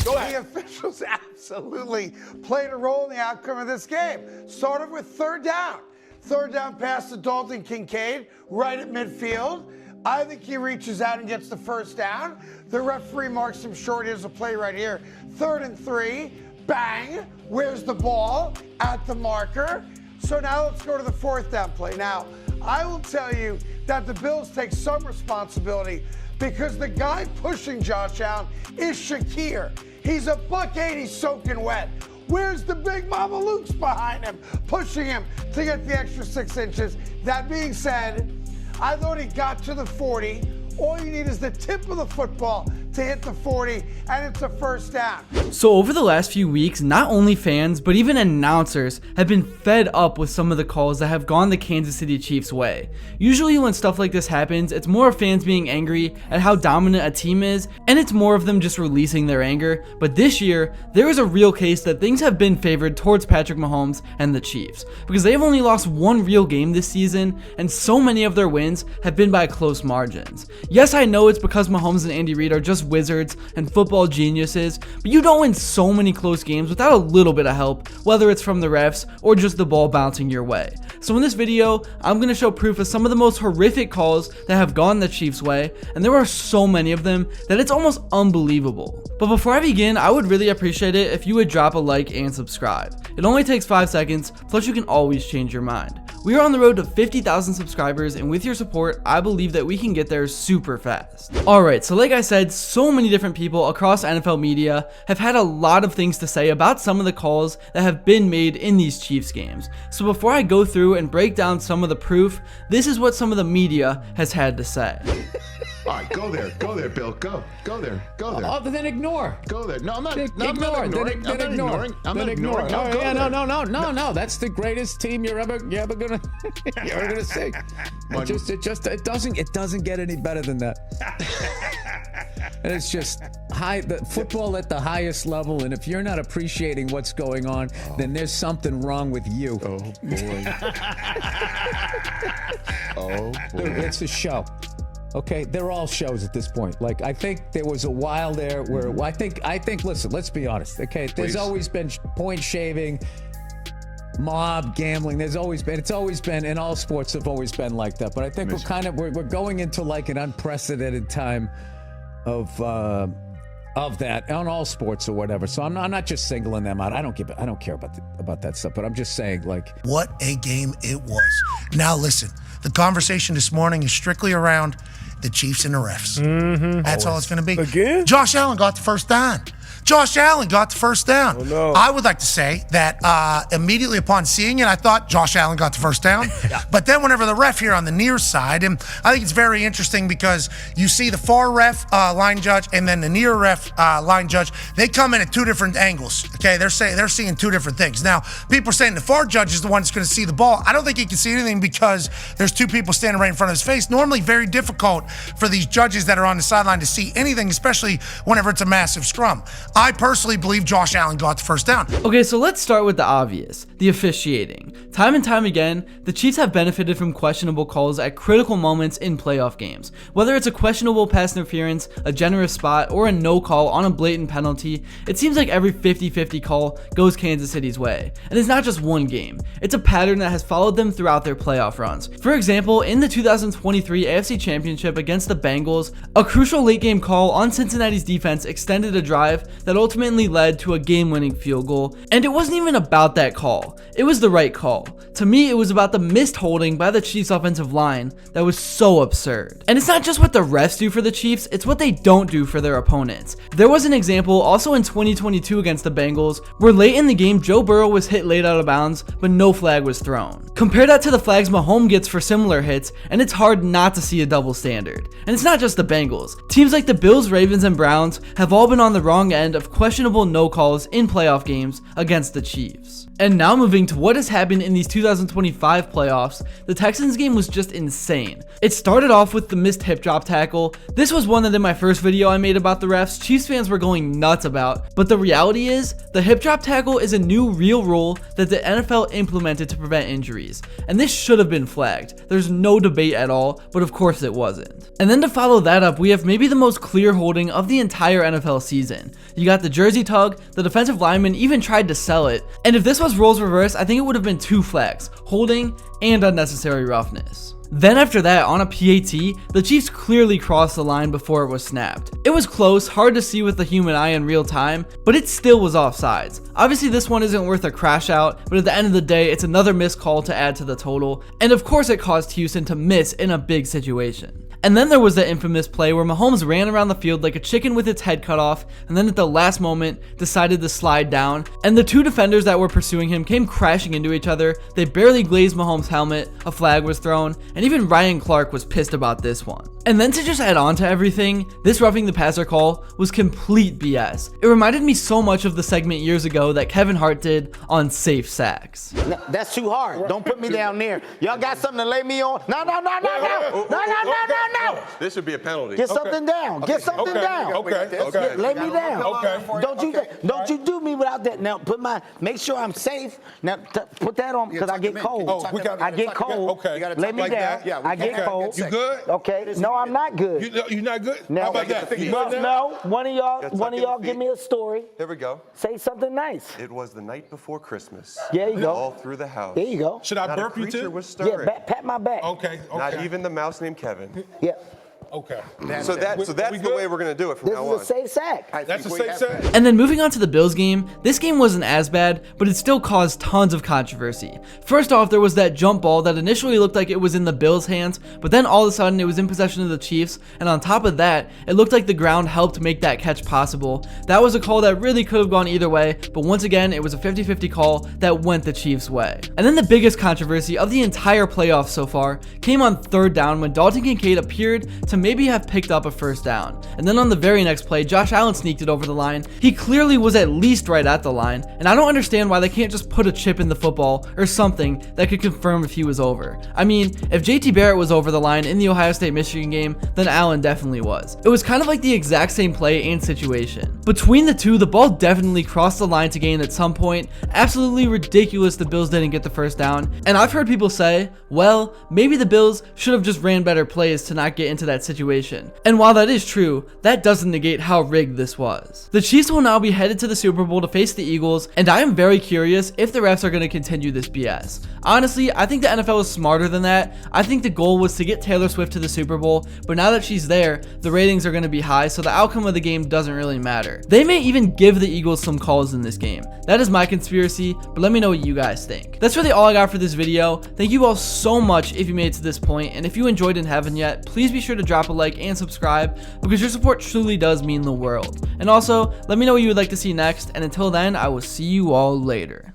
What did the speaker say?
Go ahead. The officials absolutely played a role in the outcome of this game. Started with third down. Third down pass to Dalton Kincaid, right at midfield. I think he reaches out and gets the first down. The referee marks him short. Here's a play right here. 3rd and 3. Bang. Where's the ball? At the marker. So now let's go to the 4th down play. Now, I will tell you that the Bills take some responsibility because the guy pushing Josh Allen is Shakir. He's a $180 soaking wet. Where's the big Mama Luke's behind him, pushing him to get the extra 6 inches? That being said, I thought he got to the 40. All you need is the tip of the football to hit the 40, and it's a first down. So over the last few weeks, not only fans, but even announcers have been fed up with some of the calls that have gone the Kansas City Chiefs' way. Usually when stuff like this happens, it's more of fans being angry at how dominant a team is, and it's more of them just releasing their anger. But this year, there is a real case that things have been favored towards Patrick Mahomes and the Chiefs, because they've only lost one real game this season, and so many of their wins have been by close margins. Yes, I know it's because Mahomes and Andy Reid are just wizards and football geniuses, but you don't win so many close games without a little bit of help, whether it's from the refs or just the ball bouncing your way. So in this video, I'm going to show proof of some of the most horrific calls that have gone the Chiefs' way, and there are so many of them that it's almost unbelievable. But before I begin, I would really appreciate it if you would drop a like and subscribe. It only takes 5 seconds, plus you can always change your mind. We are on the road to 50,000 subscribers, and with your support, I believe that we can get there super fast. Alright, so like I said, so many different people across NFL media have had a lot of things to say about some of the calls that have been made in these Chiefs games. So before I go through and break down some of the proof, this is what some of the media has had to say. All right, go there, Bill. Go there. Oh, then ignore. Go there. No, I'm not. Ignore. I'm not ignoring. Then I'm ignore. not ignoring. Oh, Go yeah, there. no. That's the greatest team you're ever gonna see. It doesn't get any better than that. And it's just the football at the highest level, and if you're not appreciating what's going on, then there's something wrong with you. Oh boy. Oh boy. Dude, it's a show. Okay, they're all shows at this point. Like, I think there was a while there where I think. Listen, let's be honest. Okay, there's always been point shaving, mob gambling. It's always been, and all sports have always been like that. But I think we're going into like an unprecedented time of that on all sports or whatever. So I'm not just singling them out. I don't care about that stuff. But I'm just saying, like, what a game it was. Now listen, the conversation this morning is strictly around the Chiefs and the refs. That's all it's going to be. Again? Josh Allen got the first down. Oh, no. I would like to say that immediately upon seeing it, I thought Josh Allen got the first down. But then whenever the ref here on the near side, and I think it's very interesting because you see the far ref line judge and then the near ref line judge, they come in at 2 different angles. Okay, they're seeing 2 different things. Now, people are saying the far judge is the one that's going to see the ball. I don't think he can see anything because there's 2 people standing right in front of his face. Normally very difficult for these judges that are on the sideline to see anything, especially whenever it's a massive scrum. I personally believe Josh Allen got the first down. Okay, so let's start with the obvious, the officiating. Time and time again, the Chiefs have benefited from questionable calls at critical moments in playoff games. Whether it's a questionable pass interference, a generous spot, or a no call on a blatant penalty, it seems like every 50-50 call goes Kansas City's way. And it's not just one game. It's a pattern that has followed them throughout their playoff runs. For example, in the 2023 AFC Championship against the Bengals, a crucial late game call on Cincinnati's defense extended a drive that ultimately led to a game-winning field goal, and it wasn't even about that call. It was the right call. To me, it was about the missed holding by the Chiefs offensive line that was so absurd. And it's not just what the refs do for the Chiefs, it's what they don't do for their opponents. There was an example also in 2022 against the Bengals, where late in the game, Joe Burrow was hit late out of bounds, but no flag was thrown. Compare that to the flags Mahomes gets for similar hits, and it's hard not to see a double standard. And it's not just the Bengals. Teams like the Bills, Ravens, and Browns have all been on the wrong end of questionable no calls in playoff games against the Chiefs. And now moving to what has happened in these 2025 playoffs, the Texans game was just insane. It started off with the missed hip drop tackle. This was one that in my first video I made about the refs, Chiefs fans were going nuts about, but the reality is, the hip drop tackle is a new real rule that the NFL implemented to prevent injuries, and this should have been flagged. There's no debate at all, but of course it wasn't. And then to follow that up, we have maybe the most clear holding of the entire NFL season. You You got the jersey tug, the defensive lineman even tried to sell it, and if this was roles reversed, I think it would have been 2 flags, holding and unnecessary roughness. Then after that, on a PAT, the Chiefs clearly crossed the line before it was snapped. It was close, hard to see with the human eye in real time, but it still was offsides. Obviously this one isn't worth a crash out, but at the end of the day, it's another missed call to add to the total, and of course it caused Houston to miss in a big situation. And then there was the infamous play where Mahomes ran around the field like a chicken with its head cut off, and then at the last moment decided to slide down, and the 2 defenders that were pursuing him came crashing into each other. They barely glazed Mahomes' helmet, a flag was thrown, and even Ryan Clark was pissed about this one. And then to just add on to everything, this roughing the passer call was complete BS. It reminded me so much of the segment years ago that Kevin Hart did on Safe Sacks. No, that's too hard. Don't put me down there. Y'all got something to lay me on? No. This should be a penalty. Get something down. Get something down. Okay. Lay me down. Okay. Don't you do me without that. Now make sure I'm safe. Now put that on because I get cold. I get cold. Okay. Lay me down. I get cold. You good? Okay. No, I'm not good. You not good? Now, How about that? You good now? No, one of y'all give me a story. Here we go. Say something nice. It was the night before Christmas. There you go. All through the house. There you go. Should I Not a burp you creature too? was stirring. Yeah, pat my back. Okay. Not even the mouse named Kevin. Yeah. Okay. So that's the way we're gonna do it from This now is on. a safe sack. That's a safe set. And then moving on to the Bills game, this game wasn't as bad, but it still caused tons of controversy. First off, there was that jump ball that initially looked like it was in the Bills' hands, but then all of a sudden it was in possession of the Chiefs, and on top of that, it looked like the ground helped make that catch possible. That was a call that really could have gone either way, but once again, it was a 50-50 call that went the Chiefs' way. And then the biggest controversy of the entire playoffs so far came on 3rd down when Dalton Kincaid appeared to maybe have picked up a first down. And then on the very next play, Josh Allen sneaked it over the line. He clearly was at least right at the line, and I don't understand why they can't just put a chip in the football or something that could confirm if he was over. I mean, if JT Barrett was over the line in the Ohio State-Michigan game, then Allen definitely was. It was kind of like the exact same play and situation. Between the two, the ball definitely crossed the line to gain at some point. Absolutely ridiculous the Bills didn't get the first down, and I've heard people say, well, maybe the Bills should have just ran better plays to not get into that situation. And while that is true, that doesn't negate how rigged this was. The Chiefs will now be headed to the Super Bowl to face the Eagles, and I am very curious if the refs are going to continue this BS. Honestly, I think the NFL is smarter than that. I think the goal was to get Taylor Swift to the Super Bowl, but now that she's there, the ratings are going to be high, so the outcome of the game doesn't really matter. They may even give the Eagles some calls in this game. That is my conspiracy, but let me know what you guys think. That's really all I got for this video. Thank you all so much if you made it to this point, and if you enjoyed and haven't yet, please be sure to drop a like and subscribe, because your support truly does mean the world. And also, let me know what you would like to see next, and until then, I will see you all later.